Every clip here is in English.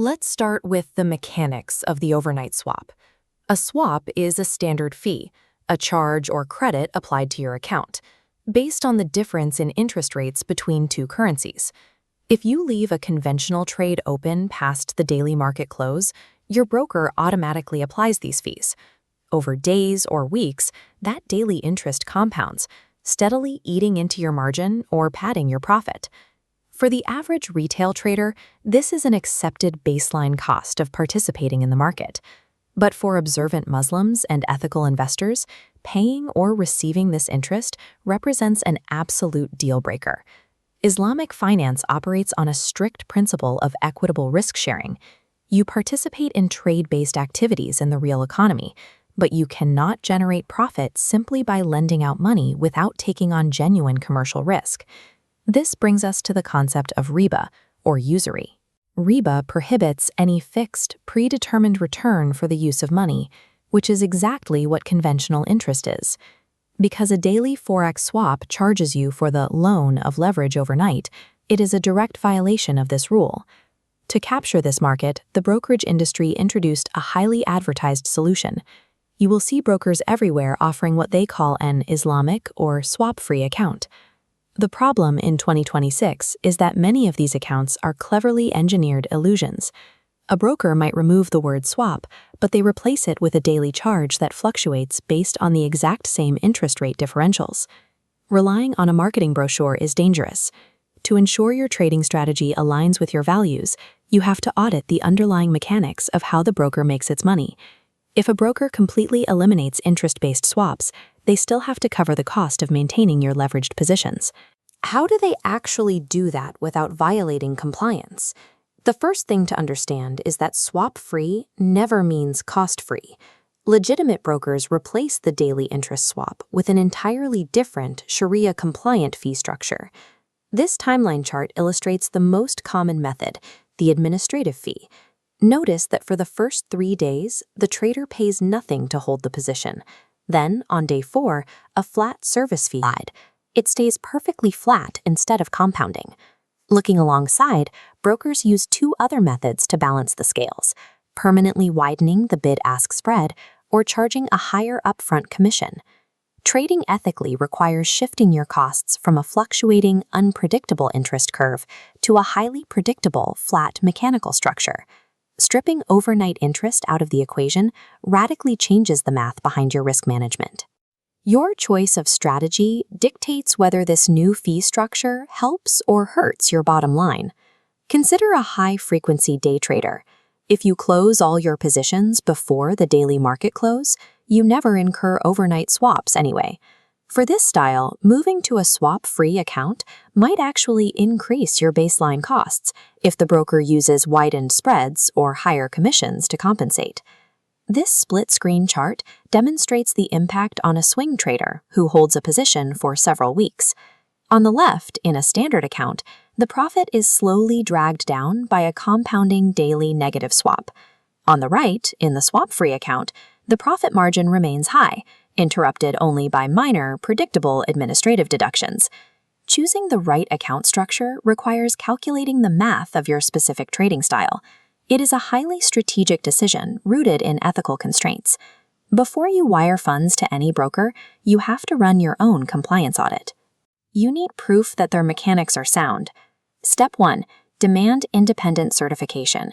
Let's start with the mechanics of the overnight swap. A swap is a standard fee, a charge or credit applied to your account, based on the difference in interest rates between two currencies. If you leave a conventional trade open past the daily market close, your broker automatically applies these fees. Over days or weeks, that daily interest compounds, steadily eating into your margin or padding your profit. For the average retail trader, this is an accepted baseline cost of participating in the market. But for observant Muslims and ethical investors, paying or receiving this interest represents an absolute deal-breaker. Islamic finance operates on a strict principle of equitable risk-sharing. You participate in trade-based activities in the real economy, but you cannot generate profit simply by lending out money without taking on genuine commercial risk. This brings us to the concept of riba, or usury. Riba prohibits any fixed, predetermined return for the use of money, which is exactly what conventional interest is. Because a daily Forex swap charges you for the loan of leverage overnight, it is a direct violation of this rule. To capture this market, the brokerage industry introduced a highly advertised solution. You will see brokers everywhere offering what they call an Islamic or swap-free account. The problem in 2026 is that many of these accounts are cleverly engineered illusions. A broker might remove the word swap, but they replace it with a daily charge that fluctuates based on the exact same interest rate differentials. Relying on a marketing brochure is dangerous. To ensure your trading strategy aligns with your values, you have to audit the underlying mechanics of how the broker makes its money. If a broker completely eliminates interest-based swaps, they still have to cover the cost of maintaining your leveraged positions. How do they actually do that without violating compliance? The first thing to understand is that swap-free never means cost-free. Legitimate brokers replace the daily interest swap with an entirely different Sharia-compliant fee structure. This timeline chart illustrates the most common method, the administrative fee. Notice that for the first 3 days, the trader pays nothing to hold the position. Then, on day 4, a flat service fee applied. It stays perfectly flat instead of compounding. Looking alongside, brokers use 2 other methods to balance the scales: permanently widening the bid-ask spread or charging a higher upfront commission. Trading ethically requires shifting your costs from a fluctuating, unpredictable interest curve to a highly predictable, flat mechanical structure. Stripping overnight interest out of the equation radically changes the math behind your risk management. Your choice of strategy dictates whether this new fee structure helps or hurts your bottom line. Consider a high-frequency day trader. If you close all your positions before the daily market close, you never incur overnight swaps anyway. For this style, moving to a swap-free account might actually increase your baseline costs if the broker uses widened spreads or higher commissions to compensate. This split-screen chart demonstrates the impact on a swing trader who holds a position for several weeks. On the left, in a standard account, the profit is slowly dragged down by a compounding daily negative swap. On the right, in the swap-free account, the profit margin remains high, interrupted only by minor, predictable administrative deductions. Choosing the right account structure requires calculating the math of your specific trading style. It is a highly strategic decision rooted in ethical constraints. Before you wire funds to any broker, you have to run your own compliance audit. You need proof that their mechanics are sound. Step 1. Demand independent certification.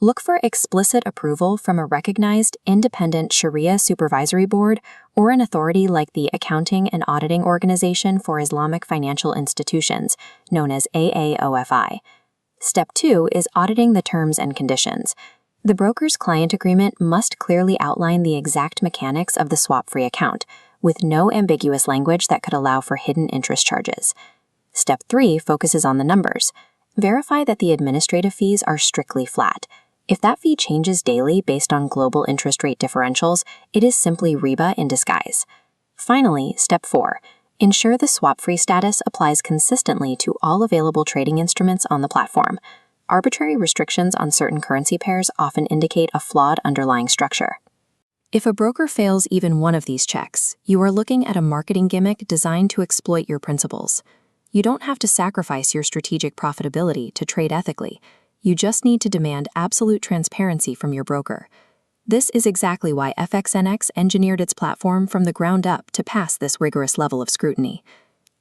Look for explicit approval from a recognized independent Sharia supervisory board or an authority like the Accounting and Auditing Organization for Islamic Financial Institutions, known as AAOFI. Step 2 is auditing the terms and conditions. The broker's client agreement must clearly outline the exact mechanics of the swap-free account, with no ambiguous language that could allow for hidden interest charges. Step 3 focuses on the numbers. Verify that the administrative fees are strictly flat. If that fee changes daily based on global interest rate differentials, it is simply riba in disguise. Finally, Step 4. Ensure the swap-free status applies consistently to all available trading instruments on the platform. Arbitrary restrictions on certain currency pairs often indicate a flawed underlying structure. If a broker fails even one of these checks, you are looking at a marketing gimmick designed to exploit your principles. You don't have to sacrifice your strategic profitability to trade ethically. You just need to demand absolute transparency from your broker. This is exactly why FXNX engineered its platform from the ground up to pass this rigorous level of scrutiny.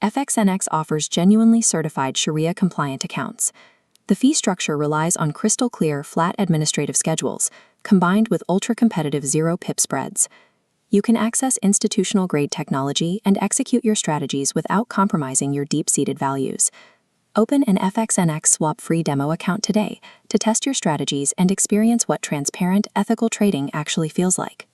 FXNX offers genuinely certified Sharia-compliant accounts. The fee structure relies on crystal-clear, flat administrative schedules, combined with ultra-competitive zero-pip spreads. You can access institutional-grade technology and execute your strategies without compromising your deep-seated values. Open an FXNX swap-free demo account today to test your strategies and experience what transparent, ethical trading actually feels like.